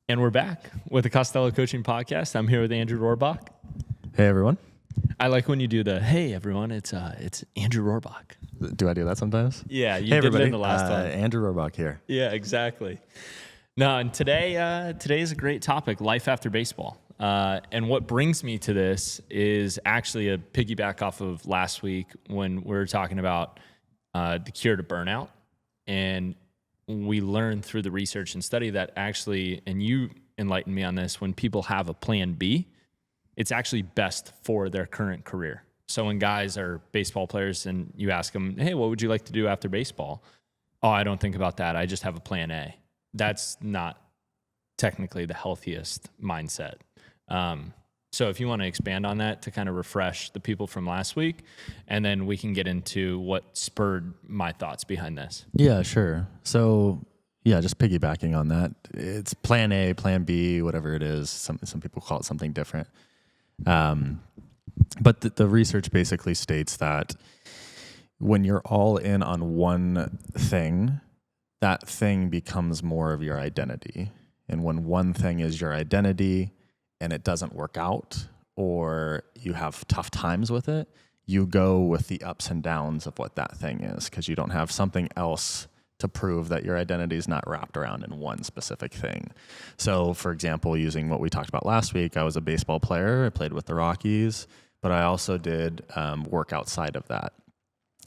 And we're back with the Costello Coaching Podcast. I'm here with Andrew Rohrbach. Hey, everyone. I like when you do the, hey, everyone, it's Andrew Rohrbach. Do I do that sometimes? Yeah, you hey, did everybody. it in the last one. Andrew Rohrbach here. Yeah, exactly. No, and today is a great topic, life after baseball. And what brings me to this is actually a piggyback off of last week when we were talking about the cure to burnout. And we learned through the research and study that actually, and you enlightened me on this, when people have a plan B, it's actually best for their current career. So when guys are baseball players and you ask them, hey, what would you like to do after baseball? Oh, I don't think about that. I just have a plan A. That's not technically the healthiest mindset. So if you want to expand on that to kind of refresh the people from last week, and then we can get into what spurred my thoughts behind this. Yeah, sure. So, yeah, just piggybacking on that. It's plan A, plan B, whatever it is. Some people call it something different. But the research basically states that when you're all in on one thing, that thing becomes more of your identity. And when one thing is your identity and it doesn't work out, or you have tough times with it, you go with the ups and downs of what that thing is, because you don't have something else to prove that your identity is not wrapped around in one specific thing. So, for example, using what we talked about last week, I was a baseball player. I played with the Rockies, but I also did work outside of that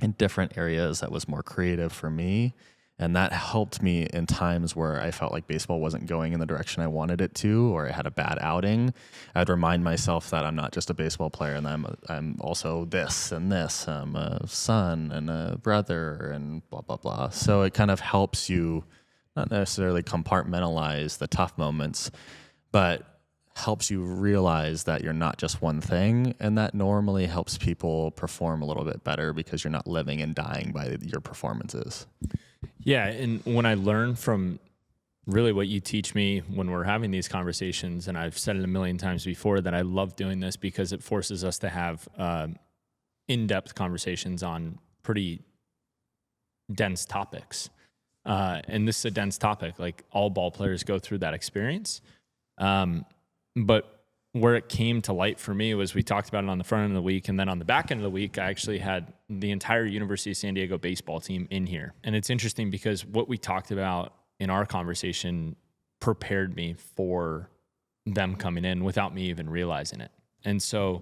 in different areas that was more creative for me. And that helped me in times where I felt like baseball wasn't going in the direction I wanted it to, or I had a bad outing. I'd remind myself that I'm not just a baseball player, and I'm also this and this. I'm a son and a brother and blah, blah, blah. So it kind of helps you not necessarily compartmentalize the tough moments, but helps you realize that you're not just one thing, and that normally helps people perform a little bit better because you're not living and dying by your performances. Yeah, and when I learn from really what you teach me when we're having these conversations, and I've said it a million times before that I love doing this because it forces us to have in-depth conversations on pretty dense topics. And this is a dense topic, like all ball players go through that experience. But where it came to light for me was we talked about it on the front end of the week, and then on the back end of the week, I actually had the entire University of San Diego baseball team in here. And it's interesting because what we talked about in our conversation prepared me for them coming in without me even realizing it. And so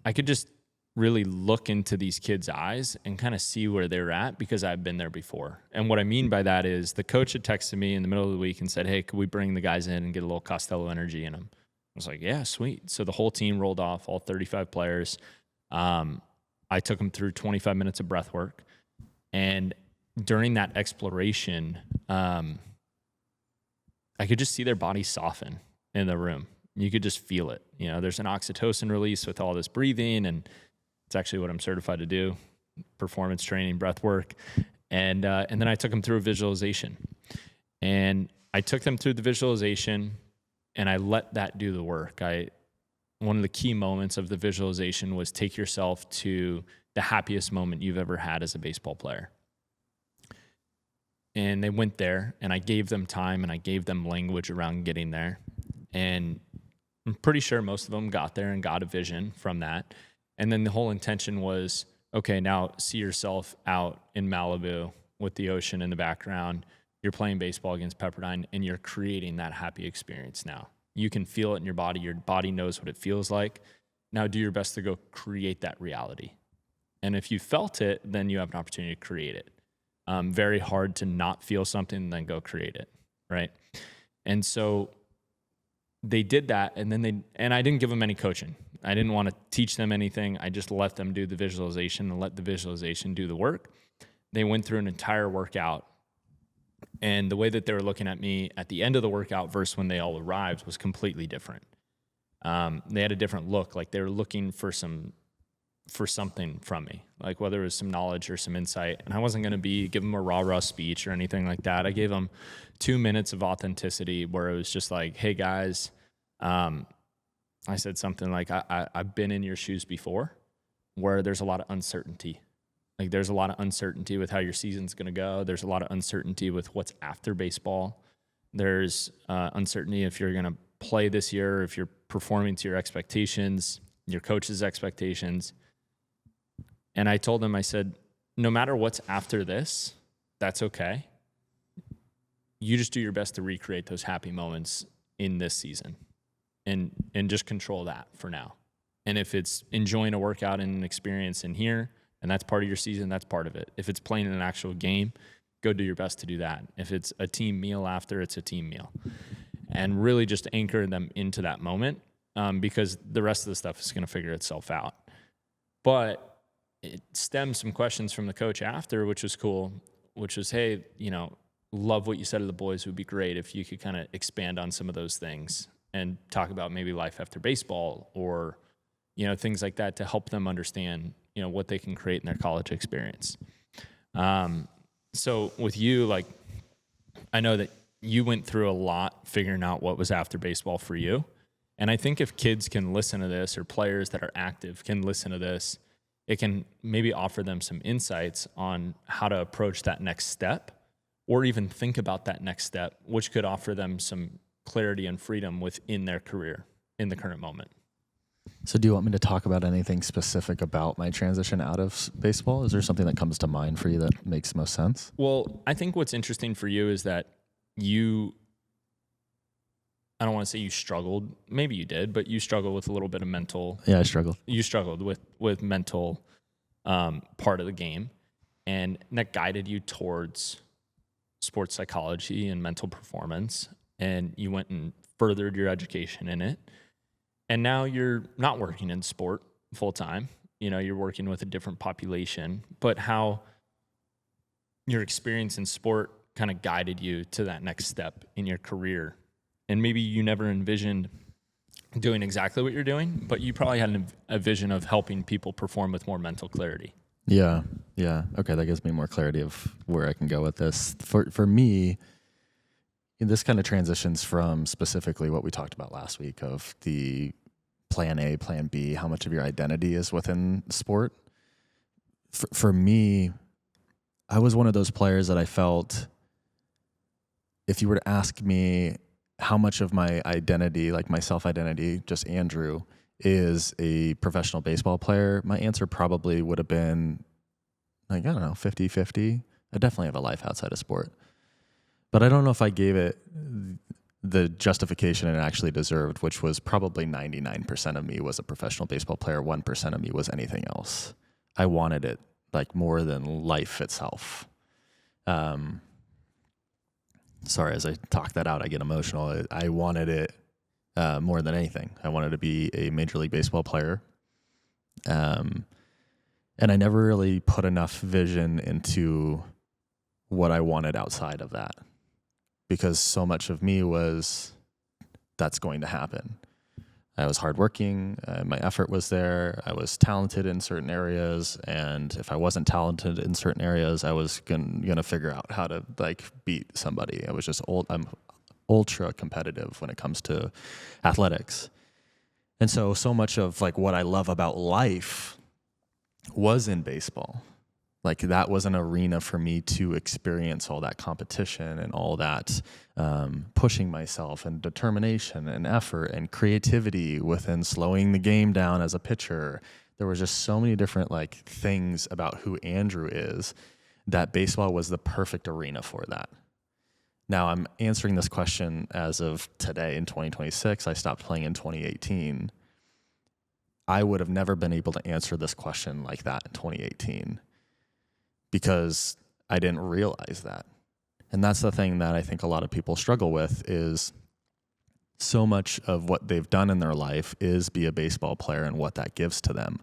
I could just really look into these kids' eyes and kind of see where they're at because I've been there before. And what I mean by that is the coach had texted me in the middle of the week and said, hey, could we bring the guys in and get a little Costello energy in them? I was like, yeah, sweet. So the whole team rolled off, all 35 players. I took them through 25 minutes of breath work. And during that exploration, I could just see their bodies soften in the room. You could just feel it. You know, there's an oxytocin release with all this breathing, and it's actually what I'm certified to do, performance training, breath work. And then I took them through a visualization. And I took them through the visualization, and I let that do the work. One of the key moments of the visualization was take yourself to the happiest moment you've ever had as a baseball player. And they went there, and I gave them time, and I gave them language around getting there. And I'm pretty sure most of them got there and got a vision from that. And then the whole intention was, okay, now see yourself out in Malibu with the ocean in the background. You're playing baseball against Pepperdine, and you're creating that happy experience now. You can feel it in your body. Your body knows what it feels like. Now do your best to go create that reality. And if you felt it, then you have an opportunity to create it. Very hard to not feel something and then go create it, right? And so they did that, and I didn't give them any coaching. I didn't want to teach them anything. I just let them do the visualization and let the visualization do the work. They went through an entire workout. And the way that they were looking at me at the end of the workout versus when they all arrived was completely different. They had a different look, like they were looking for something from me, like whether it was some knowledge or some insight. And I wasn't going to give them a rah-rah speech or anything like that. I gave them 2 minutes of authenticity where it was just like, hey guys, I said something like, I've been in your shoes before where there's a lot of uncertainty. Like there's a lot of uncertainty with how your season's going to go. There's a lot of uncertainty with what's after baseball. There's uncertainty if you're going to play this year, if you're performing to your expectations, your coach's expectations. And I told him, I said, no matter what's after this, that's okay. You just do your best to recreate those happy moments in this season and just control that for now. And if it's enjoying a workout and an experience in here, and that's part of your season, that's part of it. If it's playing an actual game, go do your best to do that. If it's a team meal after, it's a team meal. And really just anchor them into that moment, because the rest of the stuff is going to figure itself out. But it stemmed some questions from the coach after, which was cool, which was, hey, love what you said to the boys. It would be great if you could kind of expand on some of those things and talk about maybe life after baseball or, things like that to help them understand, what they can create in their college experience. So with you, I know that you went through a lot figuring out what was after baseball for you. And I think if kids can listen to this, or players that are active can listen to this, it can maybe offer them some insights on how to approach that next step, or even think about that next step, which could offer them some clarity and freedom within their career in the current moment. So do you want me to talk about anything specific about my transition out of baseball? Is there something that comes to mind for you that makes most sense? Well, I think what's interesting for you is that I don't want to say you struggled. Maybe you did, but you struggled with a little bit of mental. Yeah, I struggled. You struggled with mental part of the game, and that guided you towards sports psychology and mental performance, and you went and furthered your education in it. And now you're not working in sport full time. You're working with a different population, but how your experience in sport kind of guided you to that next step in your career. And maybe you never envisioned doing exactly what you're doing, but you probably had a vision of helping people perform with more mental clarity. Yeah. Okay, that gives me more clarity of where I can go with this. For me, this kind of transitions from specifically what we talked about last week of the plan A, plan B, how much of your identity is within sport. For me, I was one of those players that I felt, if you were to ask me how much of my identity, like my self-identity, just Andrew, is a professional baseball player, my answer probably would have been 50-50. I definitely have a life outside of sport. But I don't know if I gave it the justification it actually deserved, which was probably 99% of me was a professional baseball player, 1% of me was anything else. I wanted it more than life itself. Sorry, as I talk that out, I get emotional. I wanted it more than anything. I wanted to be a Major League Baseball player. And I never really put enough vision into what I wanted outside of that, because so much of me was, that's going to happen. I was hardworking, my effort was there, I was talented in certain areas, and if I wasn't talented in certain areas, I was gonna figure out how to beat somebody. I was just I'm ultra competitive when it comes to athletics. And so much of what I love about life was in baseball. That was an arena for me to experience all that competition and all that pushing myself and determination and effort and creativity within slowing the game down as a pitcher. There was just so many different things about who Andrew is that baseball was the perfect arena for that. Now I'm answering this question as of today in 2026. I stopped playing in 2018. I would have never been able to answer this question like that in 2018. Because I didn't realize that. And that's the thing that I think a lot of people struggle with, is so much of what they've done in their life is be a baseball player and what that gives to them.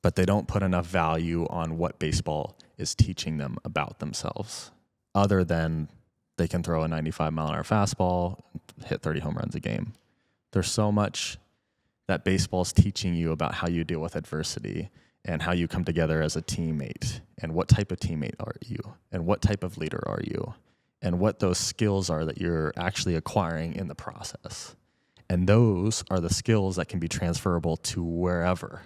But they don't put enough value on what baseball is teaching them about themselves, other than they can throw a 95-mile-an-hour fastball, hit 30 home runs a game. There's so much that baseball's teaching you about how you deal with adversity and how you come together as a teammate, and what type of teammate are you, and what type of leader are you, and what those skills are that you're actually acquiring in the process. And those are the skills that can be transferable to wherever.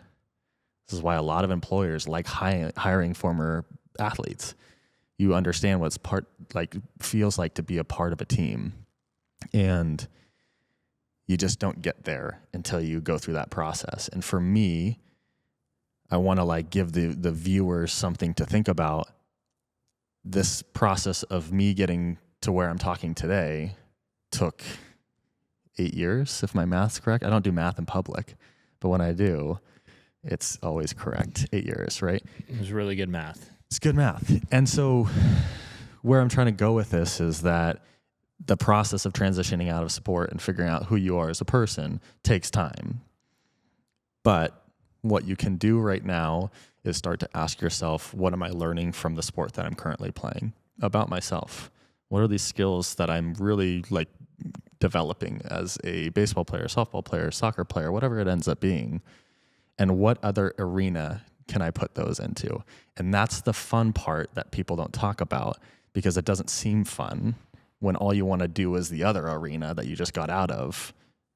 This is why a lot of employers like hiring former athletes, You understand what's feels like to be a part of a team. And you just don't get there until you go through that process. And for me, I want to give the viewers something to think about. This process of me getting to where I'm talking today took 8 years, if my math's correct. I don't do math in public, but when I do, it's always correct. 8 years, right? It was really good math. It's good math. And so where I'm trying to go with this is that the process of transitioning out of sport and figuring out who you are as a person takes time. But what you can do right now is start to ask yourself, what am I learning from the sport that I'm currently playing about myself? What are these skills that I'm really developing as a baseball player, softball player, soccer player, whatever it ends up being? And what other arena can I put those into? And that's the fun part that people don't talk about, because it doesn't seem fun when all you want to do is the other arena that you just got out of,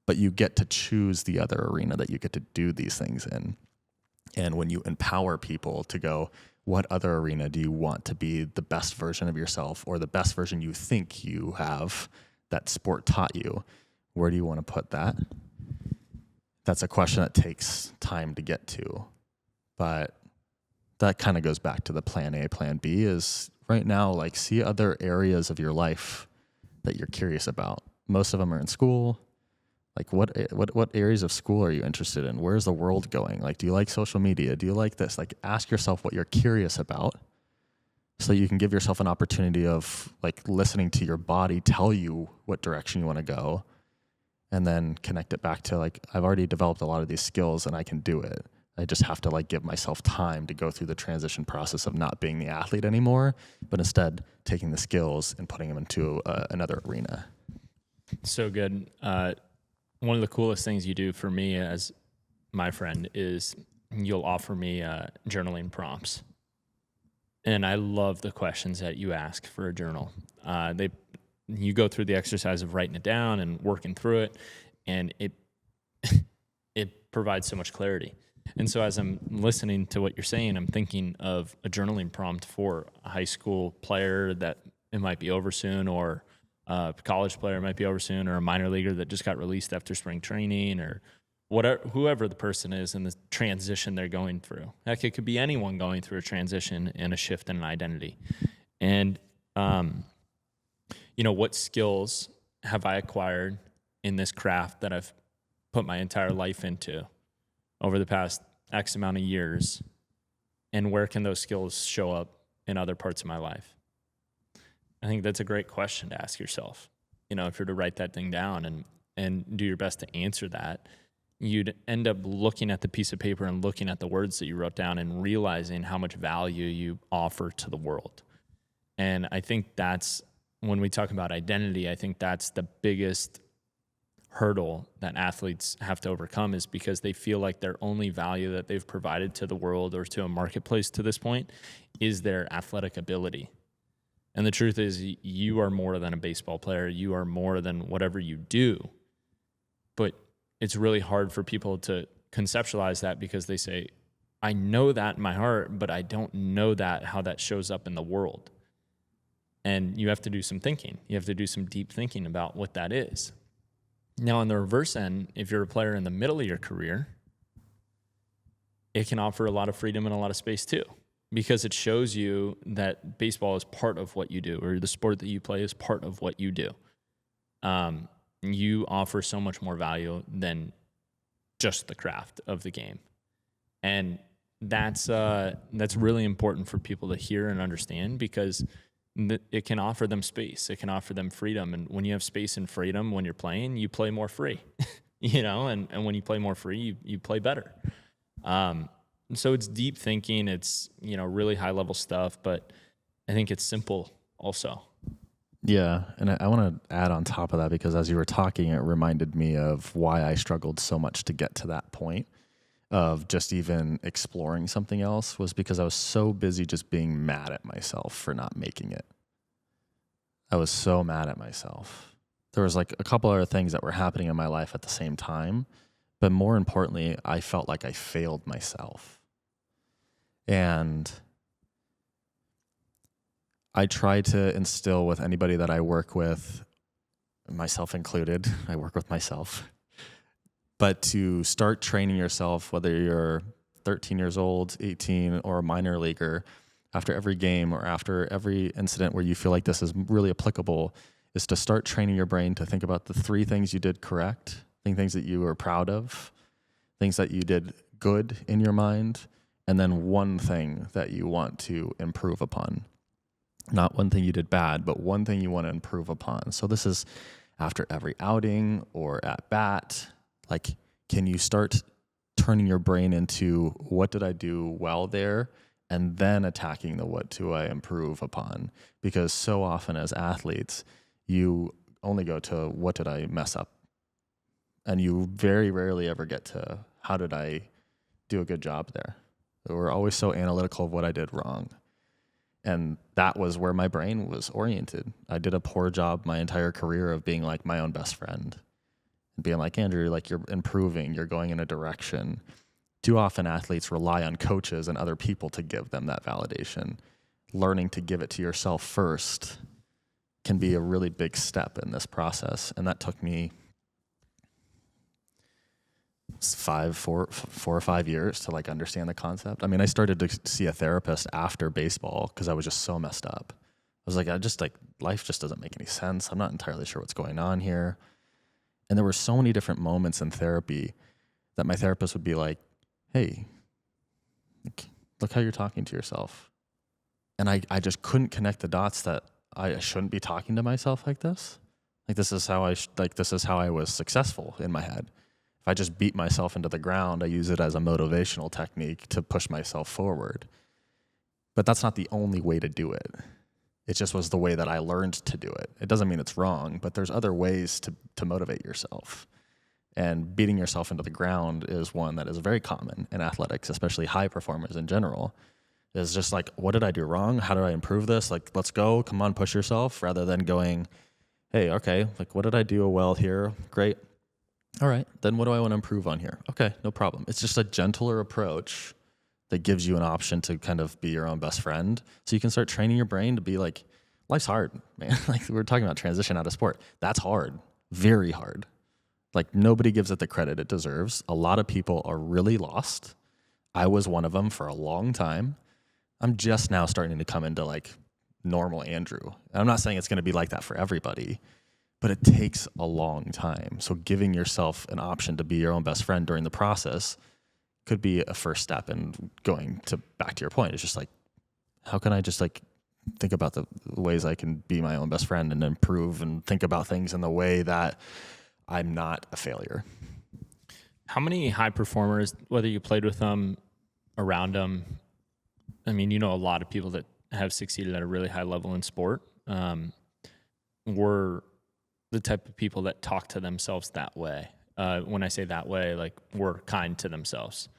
but you get to choose the other arena that you get to do these things in. And when you empower people to go, what other arena do you want to be the best version of yourself, or the best version you think you have that sport taught you? Where do you want to put that? That's a question that takes time to get to. But that kind of goes back to the plan A, plan B is right now, see other areas of your life that you're curious about. Most of them are in school. What areas of school are you interested in? Where's the world going? Do you like social media? Do you like this? Ask yourself what you're curious about, so you can give yourself an opportunity of listening to your body tell you what direction you want to go, and then connect it back to I've already developed a lot of these skills and I can do it. I just have to give myself time to go through the transition process of not being the athlete anymore, but instead taking the skills and putting them into another arena. So good. One of the coolest things you do for me as my friend is you'll offer me journaling prompts. And I love the questions that you ask for a journal. You go through the exercise of writing it down and working through it, and it provides so much clarity. And so as I'm listening to what you're saying, I'm thinking of a journaling prompt for a high school player that it might be over soon, or a college player might be over soon, or a minor leaguer that just got released after spring training, or whatever, whoever the person is in the transition they're going through. Heck, it could be anyone going through a transition and a shift in an identity. And, what skills have I acquired in this craft that I've put my entire life into over the past X amount of years, and where can those skills show up in other parts of my life? I think that's a great question to ask yourself. If you're to write that thing down and do your best to answer that, you'd end up looking at the piece of paper and looking at the words that you wrote down and realizing how much value you offer to the world. And I think that's, when we talk about identity, I think that's the biggest hurdle that athletes have to overcome, is because they feel like their only value that they've provided to the world or to a marketplace to this point is their athletic ability. And the truth is, you are more than a baseball player. You are more than whatever you do. But it's really hard for people to conceptualize that, because they say, I know that in my heart, but I don't know how that shows up in the world. And you have to do some thinking. You have to do some deep thinking about what that is. Now, on the reverse end, if you're a player in the middle of your career, it can offer a lot of freedom and a lot of space too, because it shows you that baseball is part of what you do, or the sport that you play is part of what you do. You offer so much more value than just the craft of the game. And that's really important for people to hear and understand, because it can offer them space. It can offer them freedom. And when you have space and freedom when you're playing, you play more free, and when you play more free, you play better. So it's deep thinking. It's, really high level stuff, but I think it's simple also. Yeah. And I want to add on top of that, because as you were talking, it reminded me of why I struggled so much to get to that point of just even exploring something else, was because I was so busy just being mad at myself for not making it. I was so mad at myself. There was a couple other things that were happening in my life at the same time, but more importantly, I felt like I failed myself. And I try to instill with anybody that I work with, myself included, I work with myself, but to start training yourself, whether you're 13 years old, 18, or a minor leaguer, after every game or after every incident where you feel like this is really applicable, is to start training your brain to think about the 3 things you did correct, things that you were proud of, things that you did good in your mind, and then 1 thing that you want to improve upon. Not 1 thing you did bad, but 1 thing you want to improve upon. So this is after every outing or at bat. Like, can you start turning your brain into what did I do well there, and then attacking the what do I improve upon? Because so often as athletes, you only go to what did I mess up? And you very rarely ever get to how did I do a good job there? We're always so analytical of what I did wrong. And that was where my brain was oriented. I did a poor job my entire career of being like my own best friend and being like, Andrew, like you're improving, you're going in a direction. Too often athletes rely on coaches and other people to give them that validation. Learning to give it to yourself first can be a really big step in this process. And that took me 4 or 5 years to like understand the concept. I mean, I started to see a therapist after baseball because I was just so messed up. I was like, life just doesn't make any sense. I'm not entirely sure what's going on here. And there were so many different moments in therapy that my therapist would be like, hey, look how you're talking to yourself. And I just couldn't connect the dots that I shouldn't be talking to myself like this. Like this is how I was successful in my head. If I just beat myself into the ground, I use it as a motivational technique to push myself forward. But that's not the only way to do it. It just was the way that I learned to do it. It doesn't mean it's wrong, but there's other ways to motivate yourself. And beating yourself into the ground is one that is very common in athletics, especially high performers in general. Is just like, what did I do wrong? How do I improve this? Like, let's go, come on, push yourself, rather than going, hey, okay, like what did I do well here? Great. All right, then what do I want to improve on here? Okay, no problem. It's just a gentler approach that gives you an option to kind of be your own best friend. So you can start training your brain to be like, life's hard, man. Like we were talking about transition out of sport. That's hard, very hard. Like nobody gives it the credit it deserves. A lot of people are really lost. I was one of them for a long time. I'm just now starting to come into like normal Andrew. And I'm not saying it's going to be like that for everybody, but it takes a long time. So giving yourself an option to be your own best friend during the process could be a first step in going to back to your point. It's just like, how can I just like think about the ways I can be my own best friend and improve and think about things in the way that I'm not a failure. How many high performers, whether you played with them, around them, I mean, you know, a lot of people that have succeeded at a really high level in sport were the type of people that talk to themselves that way. When I say that way, like were kind to themselves.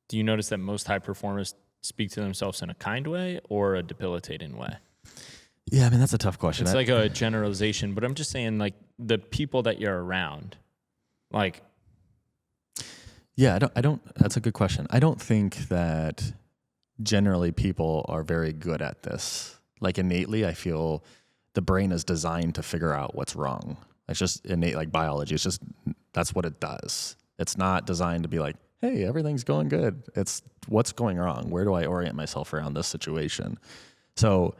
Do you notice that most high performers speak to themselves in a kind way or a debilitating way? Yeah, I mean, that's a tough question. It's like a generalization, but I'm just saying like the people that you're around, like. Yeah, I don't, that's a good question. I don't think that generally people are very good at this. Like innately, I feel the brain is designed to figure out what's wrong. It's just innate, like biology. It's just, that's what it does. It's not designed to be like, hey, everything's going good. It's what's going wrong. Where do I orient myself around this situation? So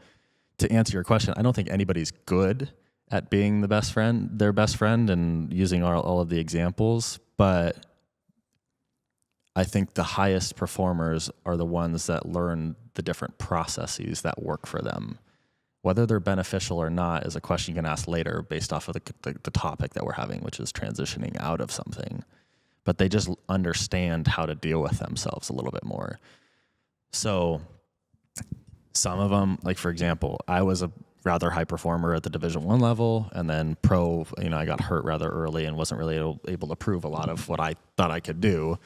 to answer your question, I don't think anybody's good at being their best friend and using all of the examples, but I think the highest performers are the ones that learn the different processes that work for them. Whether they're beneficial or not is a question you can ask later based off of the topic that we're having, which is transitioning out of something. But they just understand how to deal with themselves a little bit more. So some of them, like for example, I was a rather high performer at the Division I level, and then pro, I got hurt rather early and wasn't really able to prove a lot of what I thought I could do.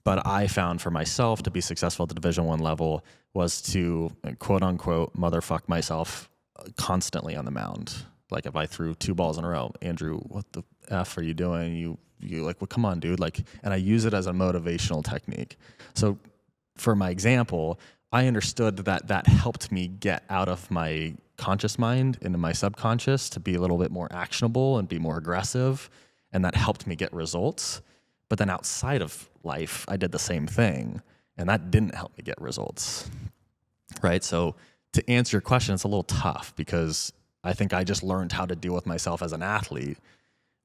But I found for myself to be successful at the Division I level was to quote unquote motherfuck myself constantly on the mound. Like if I threw 2 balls in a row, Andrew, what the F are you doing? You like, well, come on, dude. Like, and I use it as a motivational technique. So for my example, I understood that helped me get out of my conscious mind into my subconscious to be a little bit more actionable and be more aggressive. And that helped me get results. But then outside of life, I did the same thing. And that didn't help me get results. Right? So to answer your question, it's a little tough because I think I just learned how to deal with myself as an athlete.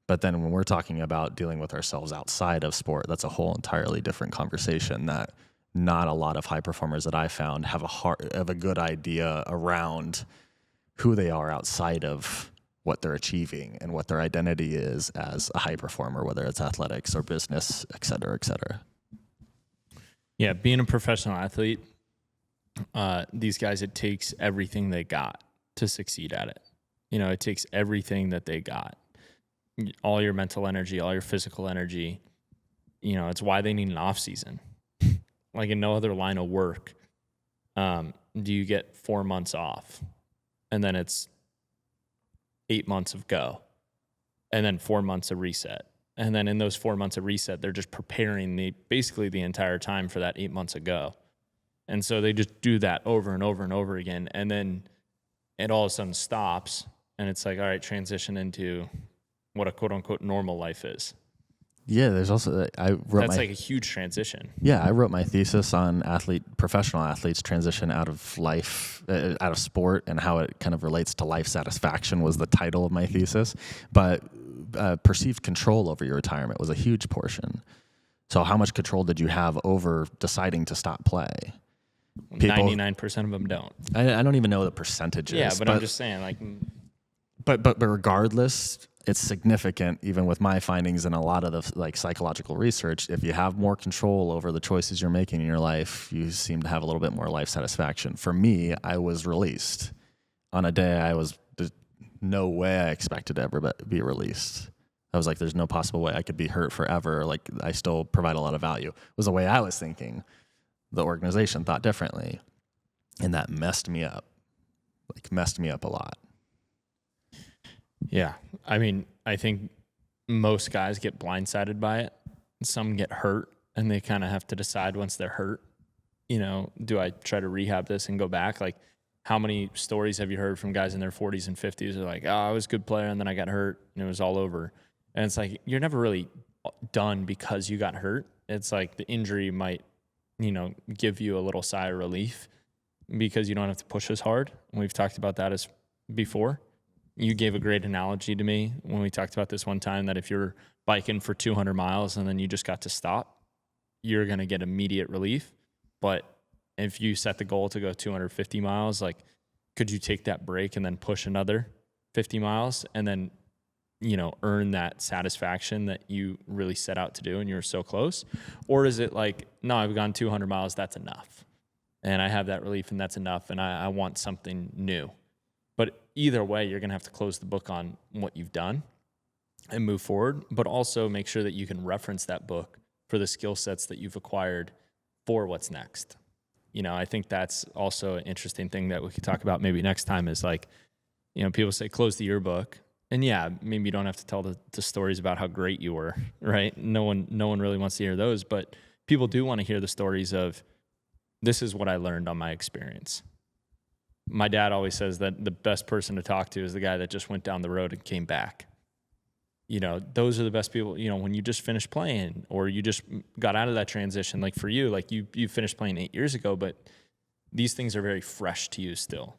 But then when we're talking about dealing with ourselves outside of sport, that's a whole entirely different conversation that not a lot of high performers that I found have a good idea around who they are outside of what they're achieving and what their identity is as a high performer, whether it's athletics or business, et cetera, et cetera. Yeah, being a professional athlete, these guys, it takes everything they got to succeed at it. You know, it takes everything that they got. All your mental energy, all your physical energy. You know, it's why they need an off season. Like in no other line of work, do you get 4 months off, and then it's 8 months of go, and then 4 months of reset. And then in those 4 months of reset, they're just preparing basically the entire time for that 8 months of go. And so they just do that over and over and over again. And then it all of a sudden stops, and it's like, all right, transition into what a quote unquote normal life is. Yeah, there's also that's like a huge transition. Yeah, I wrote my thesis on professional athletes transition out of life, out of sport, and how it kind of relates to life satisfaction was the title of my thesis. But perceived control over your retirement was a huge portion. So how much control did you have over deciding to stop play? 99% of them don't. I don't even know the percentages. Yeah, but I'm just saying, like, but regardless, it's significant, even with my findings and a lot of the like psychological research. If you have more control over the choices you're making in your life, you seem to have a little bit more life satisfaction. For me, I was released on a day there's no way I expected to ever be released. I was like, there's no possible way I could be hurt forever. Like, I still provide a lot of value, was the way I was thinking. The organization thought differently, and that messed me up a lot. Yeah. I mean, I think most guys get blindsided by it. Some get hurt, and they kind of have to decide once they're hurt, you know, do I try to rehab this and go back? Like, how many stories have you heard from guys in their 40s and 50s? They're like, oh, I was a good player, and then I got hurt, and it was all over. And it's like, you're never really done because you got hurt. It's like the injury might, you know, give you a little sigh of relief because you don't have to push as hard. And we've talked about that as before. You gave a great analogy to me when we talked about this one time, that if you're biking for 200 miles and then you just got to stop, you're going to get immediate relief. But if you set the goal to go 250 miles, like, could you take that break and then push another 50 miles and then, you know, earn that satisfaction that you really set out to do and you were so close? Or is it like, no, I've gone 200 miles, that's enough. And I have that relief and that's enough, and I want something new. But either way, you're going to have to close the book on what you've done and move forward, but also make sure that you can reference that book for the skill sets that you've acquired for what's next. You know, I think that's also an interesting thing that we could talk about maybe next time is like, you know, people say close the yearbook. And yeah, maybe you don't have to tell the stories about how great you were, right? No one really wants to hear those, but people do want to hear the stories of, this is what I learned on my experience. My dad always says that the best person to talk to is the guy that just went down the road and came back. You know, those are the best people, you know, when you just finished playing or you just got out of that transition, like for you, like you finished playing 8 years ago, but these things are very fresh to you still.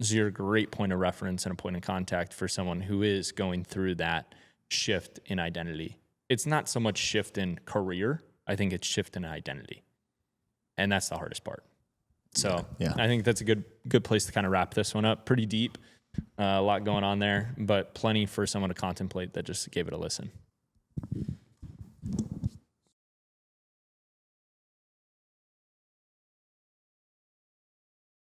So you're a great point of reference and a point of contact for someone who is going through that shift in identity. It's not so much shift in career. I think it's shift in identity. And that's the hardest part. So yeah. I think that's a good place to kind of wrap this one up. Pretty deep, a lot going on there, but plenty for someone to contemplate that just gave it a listen.